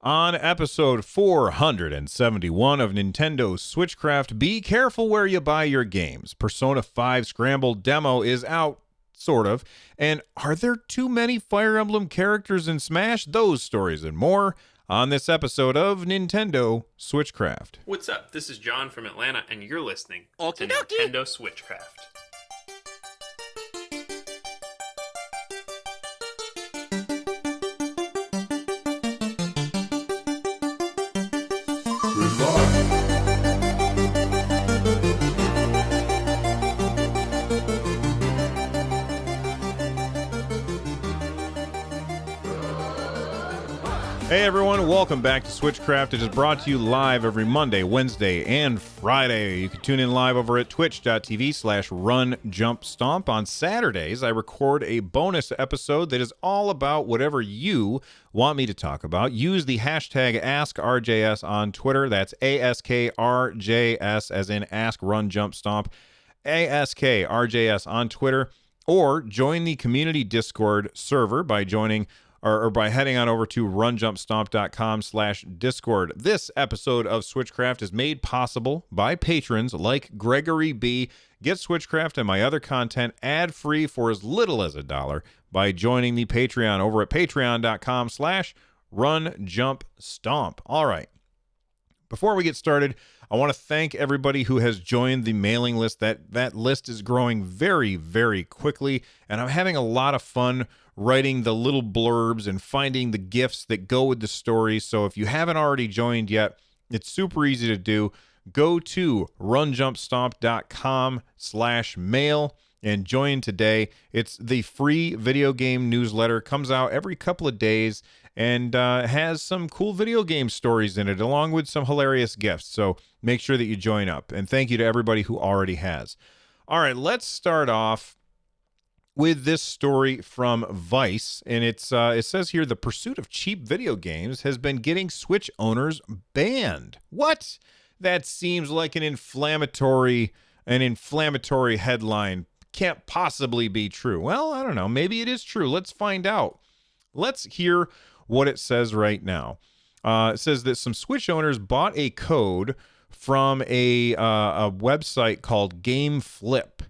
On episode 471 of Nintendo Switchcraft, be careful where you buy your games. Persona 5 Scramble Demo is out, sort of. And are there too many Fire Emblem characters in Smash? Those stories and more on this episode of Nintendo Switchcraft. What's up? This is John from Atlanta, and you're listening to Okie dokie. Nintendo Switchcraft. Hey everyone, welcome back to Switchcraft. It is brought to you live every Monday, Wednesday, and Friday. You can tune in live over at twitch.tv/runjumpstomp. On Saturdays, I record a bonus episode that is all about whatever you want me to talk about. Use the hashtag AskRJS on Twitter. That's ASKRJS, as in Ask Run Jump Stomp. ASKRJS on Twitter. Or join the community Discord server by joining or by heading on over to runjumpstomp.com/discord. This episode of Switchcraft is made possible by patrons like Gregory B. Get Switchcraft and my other content ad-free for as little as $1 by joining the Patreon over at patreon.com/runjumpstomp. All right. Before we get started, I want to thank everybody who has joined the mailing list. That list is growing very, very quickly, and I'm having a lot of fun writing the little blurbs and finding the gifts that go with the story. So if you haven't already joined yet, it's super easy to do. Go to runjumpstomp.com/mail and join today. It's the free video game newsletter. Comes out every couple of days and has some cool video game stories in it, along with some hilarious gifts. So make sure that you join up. And thank you to everybody who already has. All right, let's start off with this story from Vice, and it says here, the pursuit of cheap video games has been getting Switch owners banned. What? That seems like an inflammatory headline. Can't possibly be true. Well, I don't know. Maybe it is true. Let's find out. Let's hear what it says right now. It says that some Switch owners bought a code from a website called GameFlip.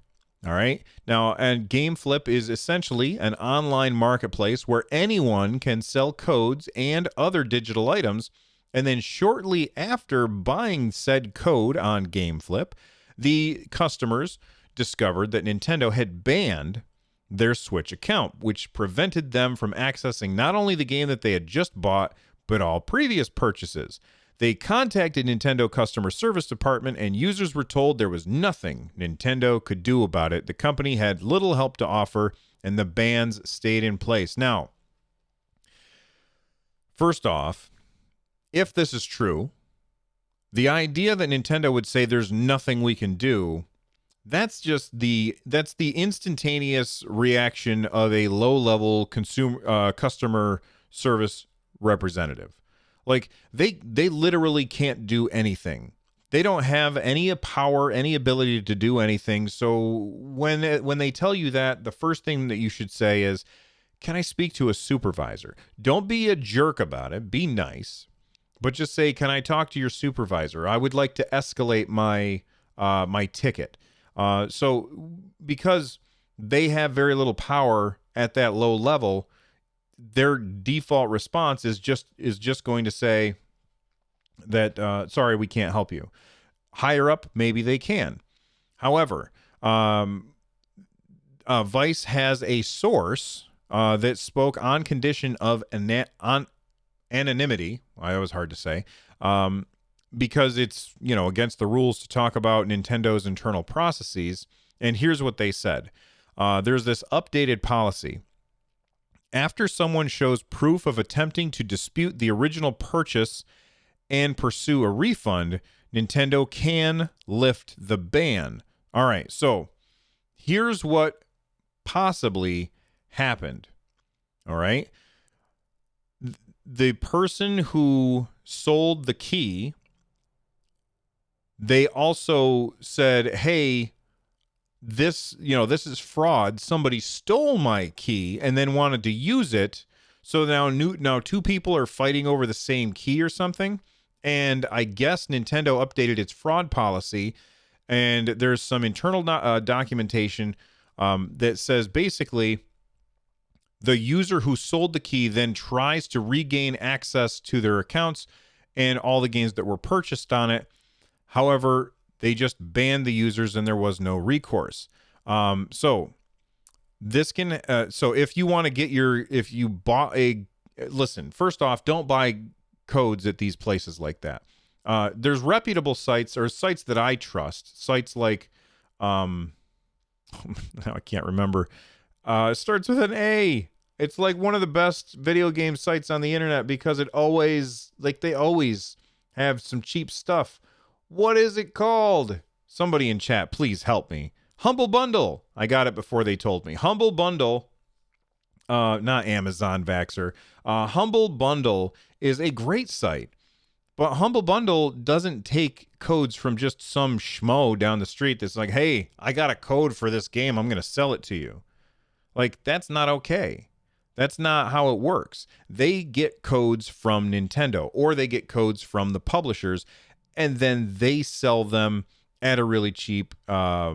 All right. Now, and GameFlip is essentially an online marketplace where anyone can sell codes and other digital items. And then shortly after buying said code on GameFlip, the customers discovered that Nintendo had banned their Switch account, which prevented them from accessing not only the game that they had just bought, but all previous purchases. They contacted Nintendo customer service department, and users were told there was nothing Nintendo could do about it. The company had little help to offer, and the bans stayed in place. Now, first off, if this is true, the idea that Nintendo would say there's nothing we can do, that's the instantaneous reaction of a low-level customer service representative. Like, they literally can't do anything. They don't have any power, any ability to do anything. So when they tell you that, the first thing that you should say is, can I speak to a supervisor? Don't be a jerk about it. Be nice. But just say, can I talk to your supervisor? I would like to escalate my ticket. So because they have very little power at that low level, their default response is just going to say that, sorry, we can't help you. Higher up, maybe they can. However, Vice has a source that spoke on condition of anonymity. That was hard to say. Because it's, against the rules to talk about Nintendo's internal processes. And here's what they said. There's this updated policy. After someone shows proof of attempting to dispute the original purchase and pursue a refund, Nintendo can lift the ban. All right, so here's what possibly happened. All right. The person who sold the key, they also said, hey, this is fraud. Somebody stole my key and then wanted to use it So now two people are fighting over the same key or something. And I guess Nintendo updated its fraud policy, and there's some internal documentation that says basically the user who sold the key then tries to regain access to their accounts and all the games that were purchased on it. However, they just banned the users and there was no recourse. So this can so if you want to get if you bought listen, first off, don't buy codes at these places like that. There's reputable sites or sites that I trust, sites like now I can't remember. It starts with an A. It's like one of the best video game sites on the internet because they always have some cheap stuff. What is it called? Somebody in chat, please help me. Humble Bundle. I got it before they told me. Humble Bundle, not Amazon Vaxxer. Humble Bundle is a great site, but Humble Bundle doesn't take codes from just some schmo down the street that's like, hey, I got a code for this game. I'm going to sell it to you. Like, that's not okay. That's not how it works. They get codes from Nintendo or they get codes from the publishers, and then they sell them at a really cheap a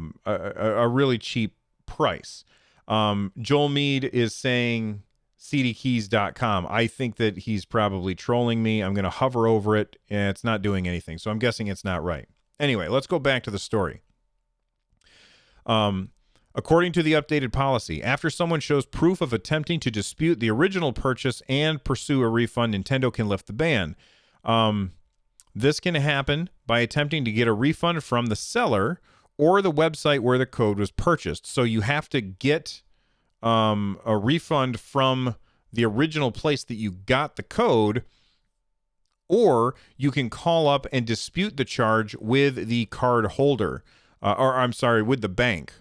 really cheap price. Joel Mead is saying cdkeys.com. I think that he's probably trolling me. I'm going to hover over it and it's not doing anything. So I'm guessing it's not right. Anyway, let's go back to the story. According to the updated policy, after someone shows proof of attempting to dispute the original purchase and pursue a refund, Nintendo can lift the ban. This can happen by attempting to get a refund from the seller or the website where the code was purchased. So you have to get a refund from the original place that you got the code, or you can call up and dispute the charge with the card holder, with the bank.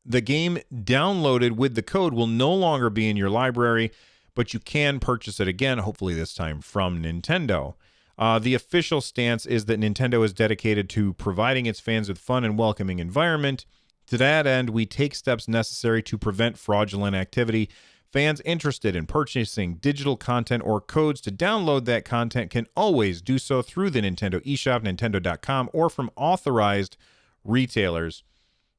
The game downloaded with the code will no longer be in your library, but you can purchase it again, hopefully this time from Nintendo. The official stance is that Nintendo is dedicated to providing its fans with fun and welcoming environment. To that end, we take steps necessary to prevent fraudulent activity. Fans interested in purchasing digital content or codes to download that content can always do so through the Nintendo eShop, Nintendo.com, or from authorized retailers.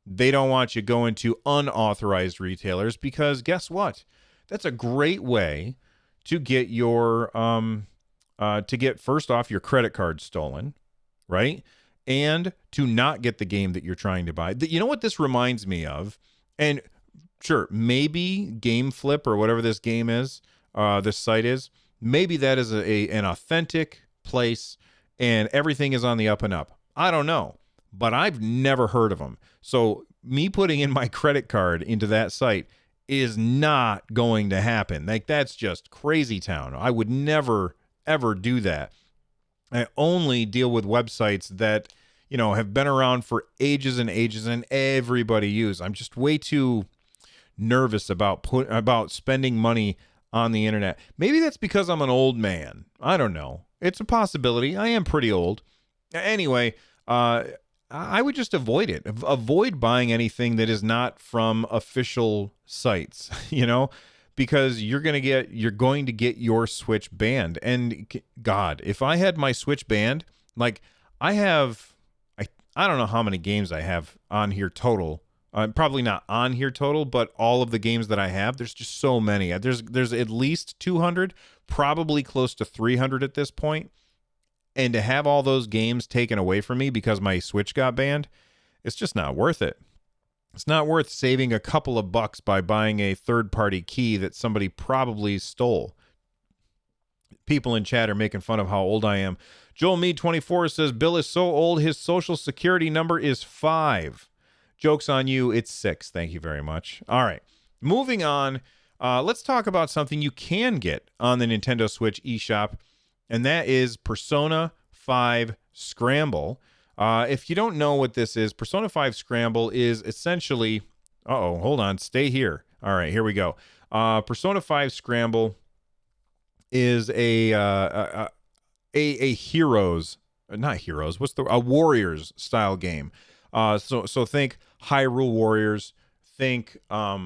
They don't want you going to unauthorized retailers because guess what? That's a great way to get your first off your credit card stolen, right? And to not get the game that you're trying to buy. You know what this reminds me of? And sure, maybe Game Flip or whatever this game is, this site is, maybe that is an authentic place and everything is on the up and up. I don't know, but I've never heard of them. So me putting in my credit card into that site is not going to happen. Like, that's just crazy town. I would never ever do that. I only deal with websites that, have been around for ages and ages and everybody uses. I'm just way too nervous about spending money on the internet. Maybe that's because I'm an old man. I don't know. It's a possibility. I am pretty old. Anyway, I would just avoid it. Avoid buying anything that is not from official sites, because you're going to get your Switch banned. And God, if I had my Switch banned, like I don't know how many games I have on here total. Probably not on here total, but all of the games that I have, there's just so many. There's at least 200, probably close to 300 at this point. And to have all those games taken away from me because my Switch got banned, it's just not worth it. It's not worth saving a couple of bucks by buying a third-party key that somebody probably stole. People in chat are making fun of how old I am. Joel Mead 24 says, Bill is so old, his social security number is 5. Joke's on you, it's 6. Thank you very much. All right, moving on. Let's talk about something you can get on the Nintendo Switch eShop, and that is Persona 5 Scramble. If you don't know what this is, Persona 5 Scramble is essentially... Uh-oh, hold on, stay here. All right, here we go. Persona 5 Scramble is a heroes... Not heroes, a warriors style game. So think Hyrule Warriors, think... oh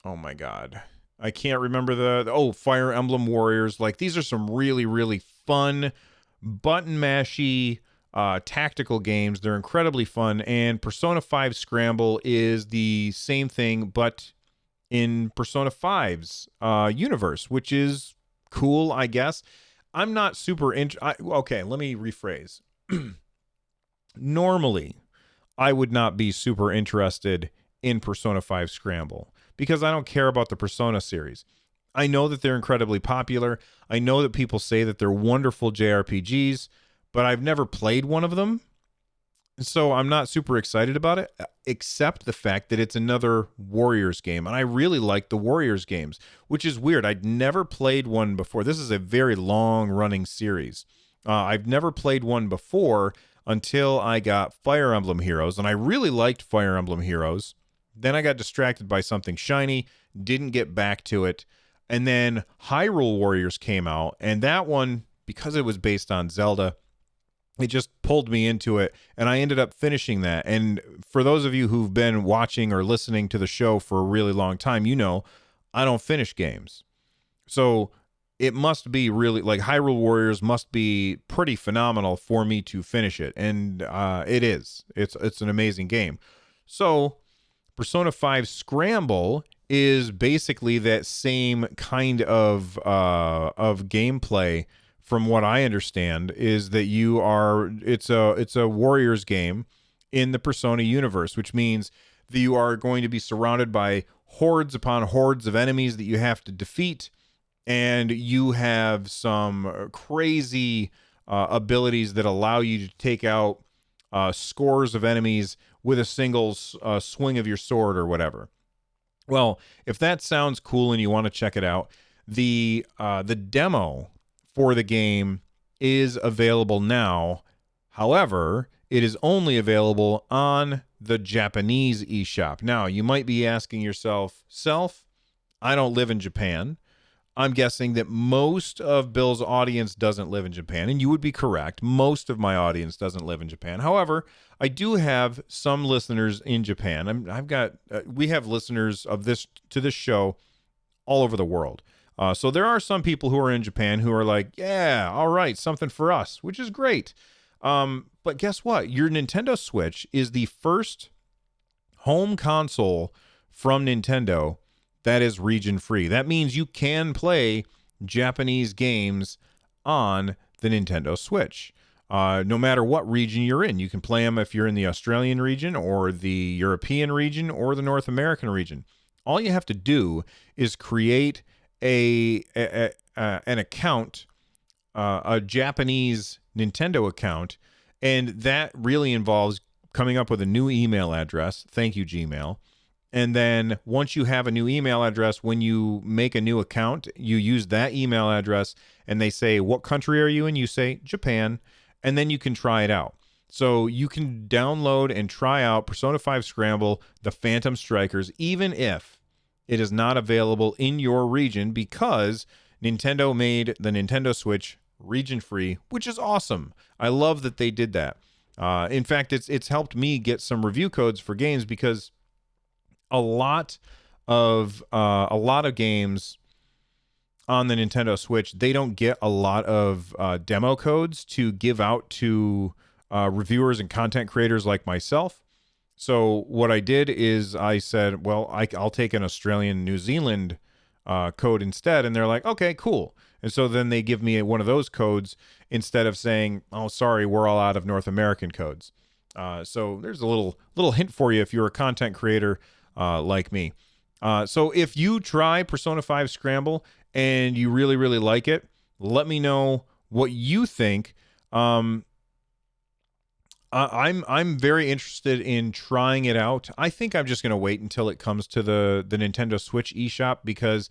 my God. I can't remember Fire Emblem Warriors. Like, these are some really, really fun button mashy tactical games. They're incredibly fun. And Persona 5 Scramble is the same thing, but in Persona 5's universe, which is cool, I guess. I'm not super okay, let me rephrase. Normally, I would not be super interested in Persona 5 Scramble because I don't care about the Persona series. I know that they're incredibly popular. I know that people say that they're wonderful JRPGs, but I've never played one of them. So I'm not super excited about it, except the fact that it's another Warriors game. And I really like the Warriors games, which is weird. I'd never played one before. This is a very long-running series. I've never played one before until I got Fire Emblem Heroes, and I really liked Fire Emblem Heroes. Then I got distracted by something shiny, didn't get back to it. And then Hyrule Warriors came out, and that one, because it was based on Zelda, it just pulled me into it, and I ended up finishing that. And for those of you who've been watching or listening to the show for a really long time, you know I don't finish games. So it must be really, like, Hyrule Warriors must be pretty phenomenal for me to finish it, and it is. It's an amazing game. So Persona 5 Scramble is basically that same kind of gameplay. From what I understand, is that it's a Warriors game in the Persona universe, which means that you are going to be surrounded by hordes upon hordes of enemies that you have to defeat, and you have some crazy abilities that allow you to take out scores of enemies with a single swing of your sword or whatever. Well, if that sounds cool and you want to check it out, the demo for the game is available now. However, it is only available on the Japanese eShop. Now, you might be asking yourself, I don't live in Japan. I'm guessing that most of Bill's audience doesn't live in Japan, and you would be correct. Most of my audience doesn't live in Japan. However, I do have some listeners in Japan. We have listeners of this show all over the world. So there are some people who are in Japan who are like, yeah, all right, something for us, which is great. But guess what? Your Nintendo Switch is the first home console from Nintendo that is region free. That means you can play Japanese games on the Nintendo Switch. No matter what region you're in, you can play them if you're in the Australian region or the European region or the North American region. All you have to do is create an account, a Japanese Nintendo account, and that really involves coming up with a new email address. Thank you, Gmail. And then once you have a new email address, when you make a new account, you use that email address, and they say, what country are you in? You say Japan, and then you can try it out. So you can download and try out Persona 5 Scramble, the Phantom Strikers, even if it is not available in your region, because Nintendo made the Nintendo Switch region free, which is awesome. I love that they did that. In fact, it's helped me get some review codes for games, because a lot of games on the Nintendo Switch, they don't get a lot of demo codes to give out to reviewers and content creators like myself. So what I did is I said, well, I'll take an Australian, New Zealand code instead. And they're like, okay, cool. And so then they give me one of those codes instead of saying, oh, sorry, we're all out of North American codes. So there's a little hint for you if you're a content creator like me. So if you try Persona 5 Scramble and you really, really like it, let me know what you think. I'm very interested in trying it out. I think I'm just going to wait until it comes to the Nintendo Switch eShop, because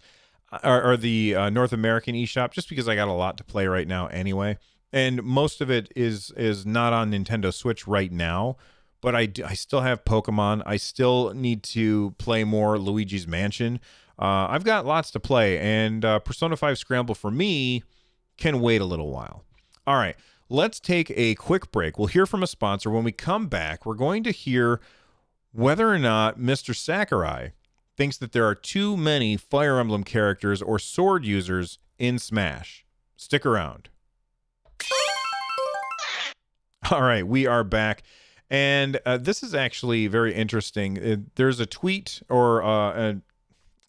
or the North American eShop, just because I got a lot to play right now anyway. And most of it is not on Nintendo Switch right now, but I still have Pokemon. I still need to play more Luigi's Mansion. I've got lots to play, and Persona 5 Scramble for me can wait a little while. All right, let's take a quick break. We'll hear from a sponsor. When we come back, we're going to hear whether or not Mr. Sakurai thinks that there are too many Fire Emblem characters or sword users in Smash. Stick around. All right, we are back. And this is actually very interesting. There's a tweet or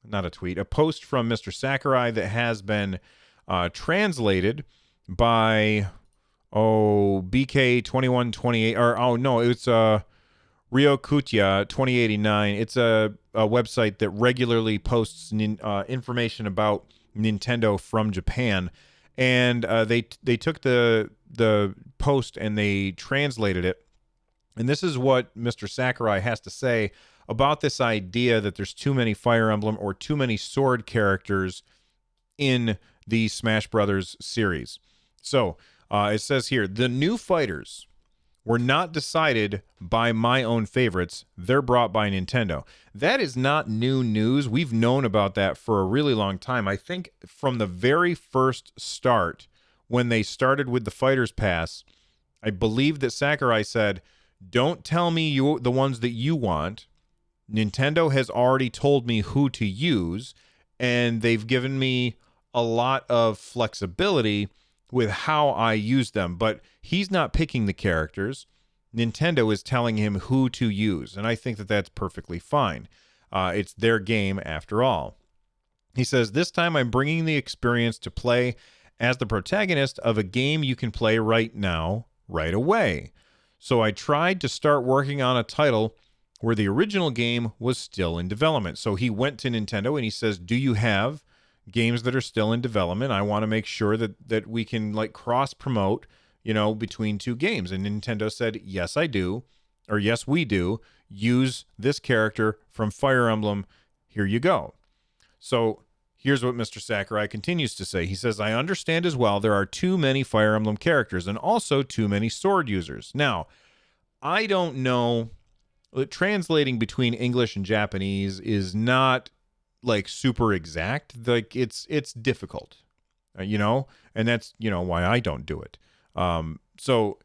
not a tweet, a post from Mr. Sakurai that has been translated by BK2128 or it's Ryokutia 2089. It's a website that regularly posts information about Nintendo from Japan, and they took the post and they translated it. And this is what Mr. Sakurai has to say about this idea that there's too many Fire Emblem or too many sword characters in the Smash Brothers series. So it says here, the new fighters were not decided by my own favorites. They're brought by Nintendo. That is not new news. We've known about that for a really long time. I think from the very first start, when they started with the Fighters Pass, I believe that Sakurai said, don't tell me the ones that you want. Nintendo has already told me who to use, and they've given me a lot of flexibility with how I use them. But he's not picking the characters. Nintendo is telling him who to use, and I think that that's perfectly fine. It's their game after all. He says, this time I'm bringing the experience to play as the protagonist of a game you can play right now, right away. So I tried to start working on a title where the original game was still in development. So he went to Nintendo and he says, do you have games that are still in development? I want to make sure that we can like cross promote, between two games. And Nintendo said, yes, I do. Or yes, we do. Use this character from Fire Emblem. Here you go. So here's what Mr. Sakurai continues to say. He says, I understand as well there are too many Fire Emblem characters and also too many sword users. Now, I don't know. Translating between English and Japanese is not like super exact. Like it's difficult, and that's, why I don't do it. So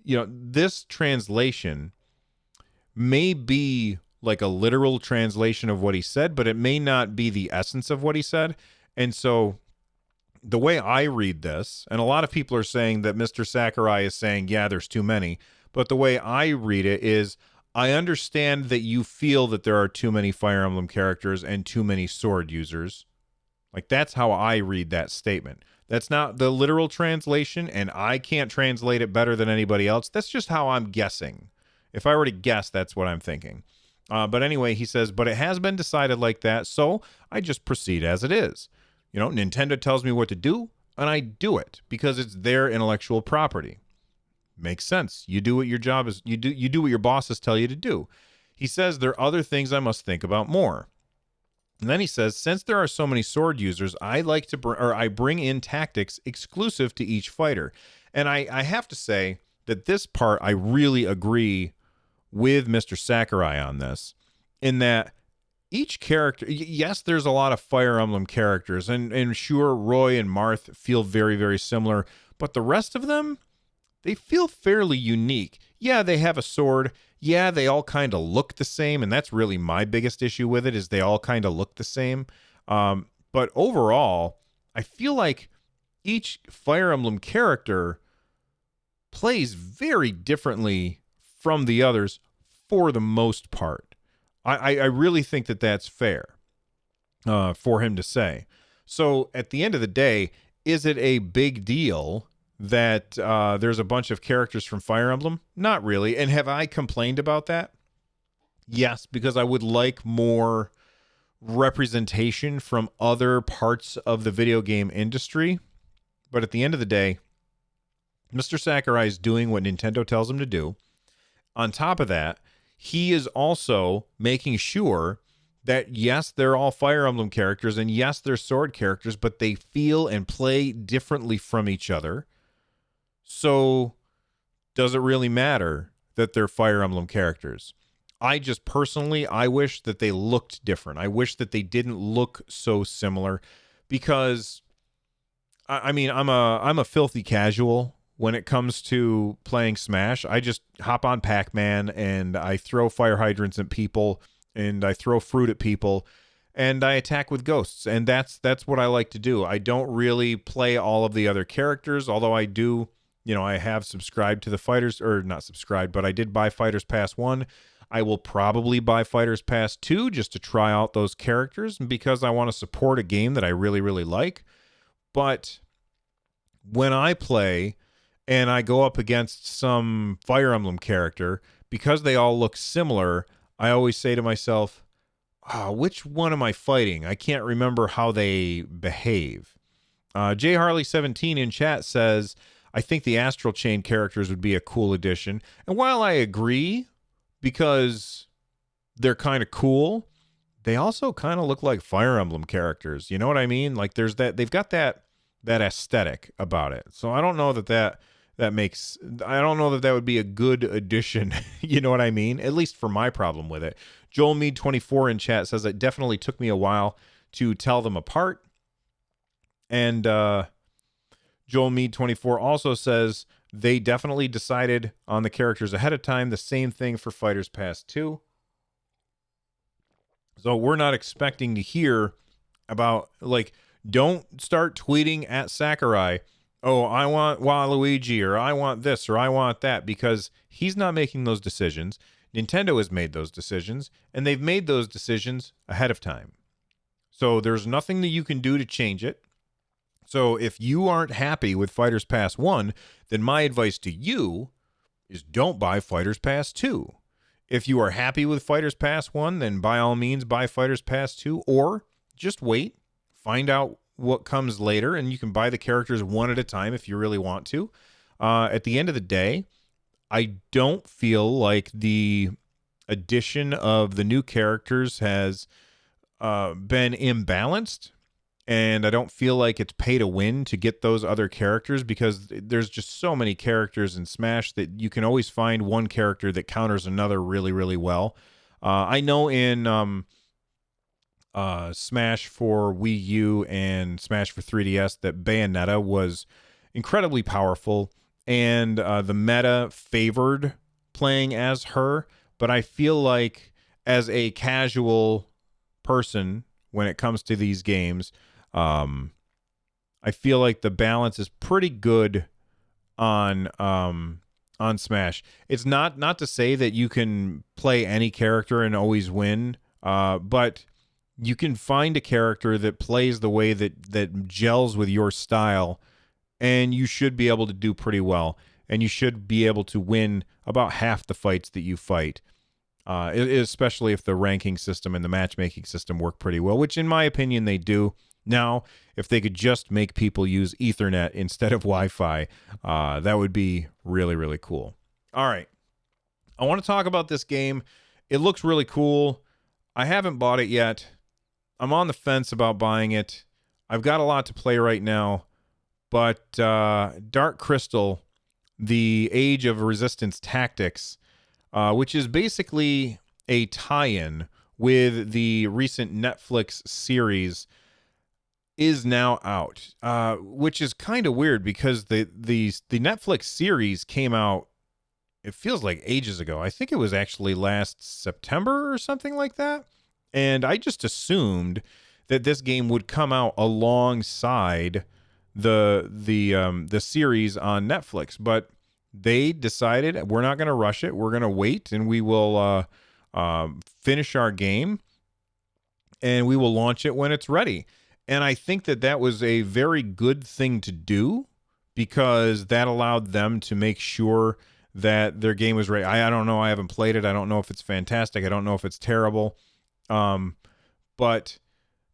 this translation may be like a literal translation of what he said, but it may not be the essence of what he said. And so the way I read this, and a lot of people are saying that Mr. Sakurai is saying, yeah, there's too many. But the way I read it is, I understand that you feel that there are too many Fire Emblem characters and too many sword users. Like, that's how I read that statement. That's not the literal translation, and I can't translate it better than anybody else. That's just how I'm guessing. If I were to guess, that's what I'm thinking. But anyway, he says, but it has been decided like that, so I just proceed as it is. Nintendo tells me what to do, and I do it because it's their intellectual property. Makes sense. You do what your job is. You do what your bosses tell you to do. He says there are other things I must think about more. And then he says, since there are so many sword users, I bring in tactics exclusive to each fighter. And I have to say that this part I really agree with Mr. Sakurai on this, in that each character, yes, there's a lot of Fire Emblem characters, and sure, Roy and Marth feel very, very similar, but the rest of them, they feel fairly unique. Yeah, they have a sword. Yeah, they all kind of look the same, and that's really my biggest issue with it, is they all kind of look the same. But overall, I feel like each Fire Emblem character plays very differently from the others for the most part. I really think that that's fair for him to say. So at the end of the day, is it a big deal that there's a bunch of characters from Fire Emblem? Not really. And have I complained about that? Yes, because I would like more representation from other parts of the video game industry. But at the end of the day, Mr. Sakurai is doing what Nintendo tells him to do. On top of that, he is also making sure that, yes, they're all Fire Emblem characters, and yes, they're sword characters, but they feel and play differently from each other. So does it really matter that they're Fire Emblem characters? I just personally, I wish that they looked different. I wish that they didn't look so similar, because I mean, I'm a filthy casual when it comes to playing Smash. I just hop on Pac-Man and I throw fire hydrants at people and I throw fruit at people, and I attack with ghosts, and that's what I like to do. I don't really play all of the other characters, although I do, I have subscribed to the Fighters, or not subscribed, but I did buy Fighters Pass 1. I will probably buy Fighters Pass 2 just to try out those characters because I want to support a game that I really, really like. But when I play and I go up against some Fire Emblem character, because they all look similar, I always say to myself, which one am I fighting? I can't remember how they behave. J Harley 17 in chat says, I think the Astral Chain characters would be a cool addition. And while I agree, because they're kind of cool, they also kind of look like Fire Emblem characters. You know what I mean? Like there's they've got that aesthetic about it. So I don't know that makes, I don't know that would be a good addition. You know what I mean? At least for my problem with it. Joel Mead 24 in chat says it definitely took me a while to tell them apart. And Joel Mead 24 also says they definitely decided on the characters ahead of time. The same thing for Fighters Pass 2. So we're not expecting to hear about, like, don't start tweeting at Sakurai, oh, I want Waluigi, or I want this, or I want that, because he's not making those decisions. Nintendo has made those decisions, and they've made those decisions ahead of time. So there's nothing that you can do to change it. So if you aren't happy with Fighters Pass 1, then my advice to you is don't buy Fighters Pass 2. If you are happy with Fighters Pass 1, then by all means buy Fighters Pass 2, or just wait, find out what comes later, and you can buy the characters one at a time if you really want to. At the end of the day, I don't feel like the addition of the new characters has been imbalanced, and I don't feel like it's pay to win to get those other characters, because there's just so many characters in Smash that you can always find one character that counters another really, really well. I know in Smash for Wii U and Smash for 3DS that Bayonetta was incredibly powerful, and the meta favored playing as her. But I feel like as a casual person, when it comes to these games, I feel like the balance is pretty good on Smash. It's not to say that you can play any character and always win, but you can find a character that plays the way that gels with your style, and you should be able to do pretty well. And you should be able to win about half the fights that you fight, especially if the ranking system and the matchmaking system work pretty well, which in my opinion they do. Now, if they could just make people use Ethernet instead of Wi-Fi, that would be really, really cool. All right. I want to talk about this game. It looks really cool. I haven't bought it yet. I'm on the fence about buying it. I've got a lot to play right now, but Dark Crystal, the Age of Resistance Tactics, which is basically a tie-in with the recent Netflix series, is now out, which is kind of weird because the Netflix series came out, it feels like ages ago. I think it was actually last September or something like that. And I just assumed that this game would come out alongside the series on Netflix, but they decided we're not going to rush it. We're going to wait, and we will finish our game, and we will launch it when it's ready. And I think that was a very good thing to do, because that allowed them to make sure that their game was ready. I don't know. I haven't played it. I don't know if it's fantastic. I don't know if it's terrible. But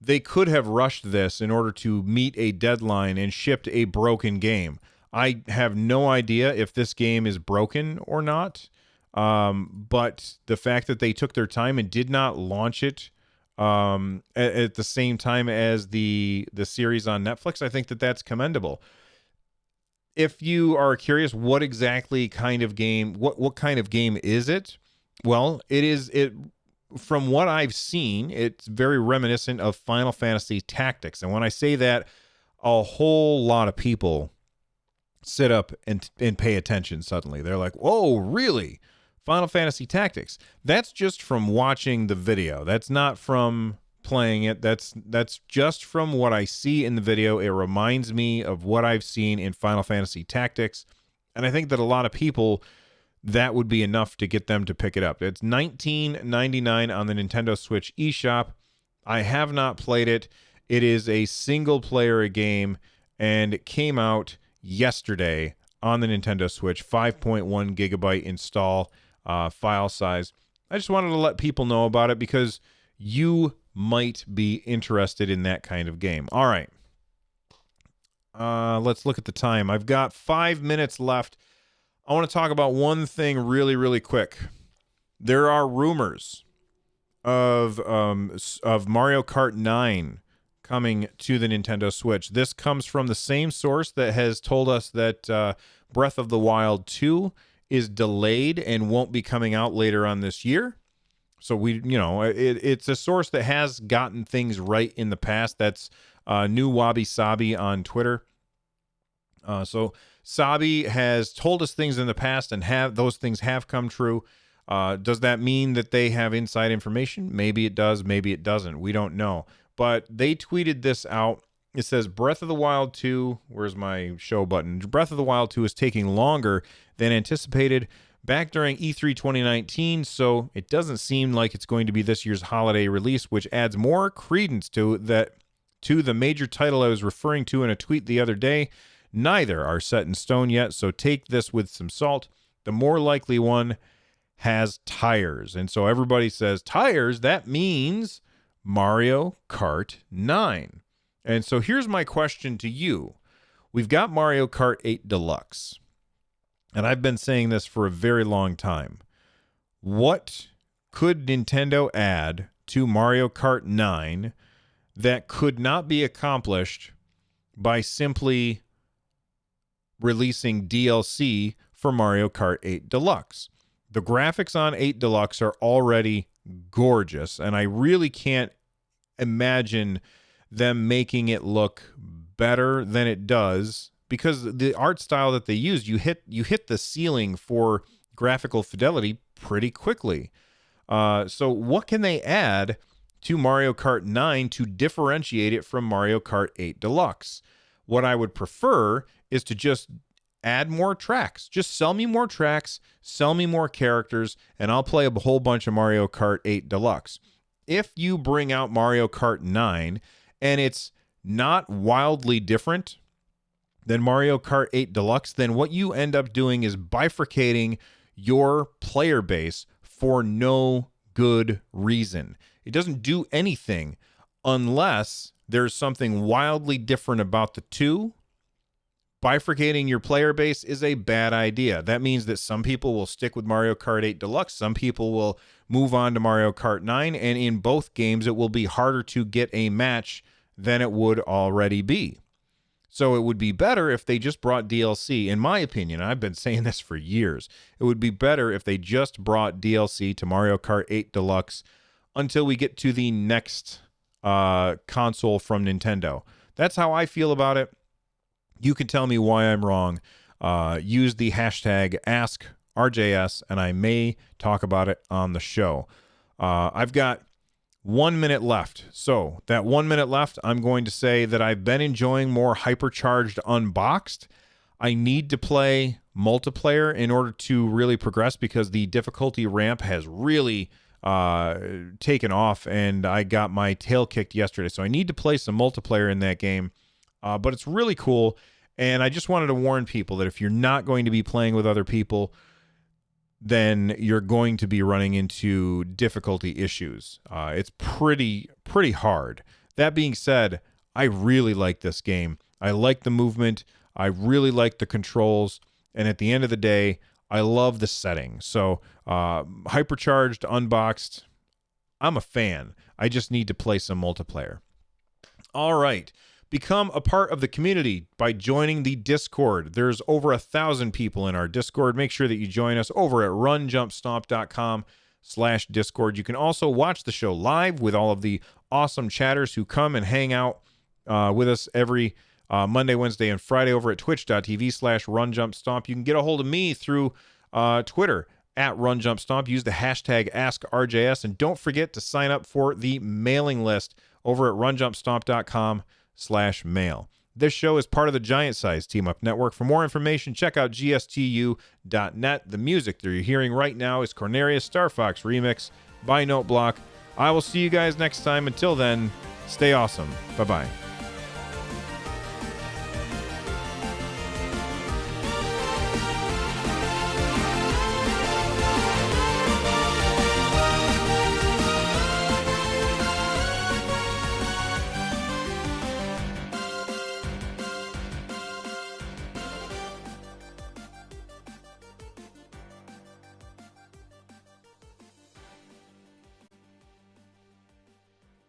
they could have rushed this in order to meet a deadline and shipped a broken game. I have no idea if this game is broken or not. But the fact that they took their time and did not launch it at the same time as the series on Netflix, I think that's commendable. If you are curious what exactly kind of game, what kind of game is it? Well, it from what I've seen, it's very reminiscent of Final Fantasy Tactics. And when I say that, a whole lot of people sit up and pay attention suddenly. They're like, "Whoa, really? Final Fantasy Tactics. That's just from watching the video. That's not from playing it. That's just from what I see in the video. It reminds me of what I've seen in Final Fantasy Tactics, and I think that a lot of people, that would be enough to get them to pick it up. It's $19.99 on the Nintendo Switch eShop. I have not played it. It is a single-player game, and it came out yesterday on the Nintendo Switch. 5.1 gigabyte install file size. I just wanted to let people know about it because you might be interested in that kind of game. All right. Let's look at the time. I've got 5 minutes left. I want to talk about one thing really, really quick. There are rumors of Mario Kart 9 coming to the Nintendo Switch. This comes from the same source that has told us that Breath of the Wild 2 is delayed and won't be coming out later on this year. So it's a source that has gotten things right in the past. That's New Wabi Sabi on Twitter. So Sabi has told us things in the past, and those things have come true. Does that mean that they have inside information? Maybe it does, maybe it doesn't. We don't know. But they tweeted this out. It says, Breath of the Wild 2, where's my show button? Breath of the Wild 2 is taking longer than anticipated back during E3 2019, so it doesn't seem like it's going to be this year's holiday release, which adds more credence to the major title I was referring to in a tweet the other day. Neither are set in stone yet, so take this with some salt. The more likely one has tires, and so everybody says, tires, that means Mario Kart 9. And so here's my question to you. We've got Mario Kart 8 Deluxe, and I've been saying this for a very long time. What could Nintendo add to Mario Kart 9 that could not be accomplished by simply releasing DLC for Mario Kart 8 Deluxe? The graphics on 8 Deluxe are already gorgeous, and I really can't imagine them making it look better than it does, because the art style that they use, you hit the ceiling for graphical fidelity pretty quickly. So what can they add to Mario Kart 9 to differentiate it from Mario Kart 8 Deluxe? What I would prefer is to just add more tracks. Just sell me more tracks, sell me more characters, and I'll play a whole bunch of Mario Kart 8 Deluxe. If you bring out Mario Kart 9 and it's not wildly different than Mario Kart 8 Deluxe, then what you end up doing is bifurcating your player base for no good reason. It doesn't do anything unless there's something wildly different about the two. Bifurcating your player base is a bad idea. That means that some people will stick with Mario Kart 8 Deluxe, some people will move on to Mario Kart 9, and in both games it will be harder to get a match than it would already be. So it would be better if they just brought DLC. In my opinion, I've been saying this for years, it would be better if they just brought DLC to Mario Kart 8 Deluxe until we get to the next console from Nintendo. That's how I feel about it. You can tell me why I'm wrong. Use the hashtag AskRJS, and I may talk about it on the show. I've got 1 minute left. So that 1 minute left, I'm going to say that I've been enjoying more Hypercharged Unboxed. I need to play multiplayer in order to really progress, because the difficulty ramp has really taken off, and I got my tail kicked yesterday. So I need to play some multiplayer in that game. But it's really cool, and I just wanted to warn people that if you're not going to be playing with other people, then you're going to be running into difficulty issues. It's pretty hard. That being said, I really like this game. I like the movement. I really like the controls. And at the end of the day, I love the setting. So Hypercharged Unboxed, I'm a fan. I just need to play some multiplayer. All right. Become a part of the community by joining the Discord. There's over 1,000 people in our Discord. Make sure that you join us over at runjumpstomp.com/Discord. You can also watch the show live with all of the awesome chatters who come and hang out with us every Monday, Wednesday, and Friday over at twitch.tv/runjumpstomp. You can get a hold of me through Twitter at Run Jump Stomp. Use the hashtag AskRJS, and don't forget to sign up for the mailing list over at runjumpstomp.com/mail. This show is part of the Giant Size Team Up Network. For more information, check out gstu.net. The music that you're hearing right now is Cornelius Star Fox remix by Note Block. I will see you guys next time. Until then, stay awesome. Bye-bye.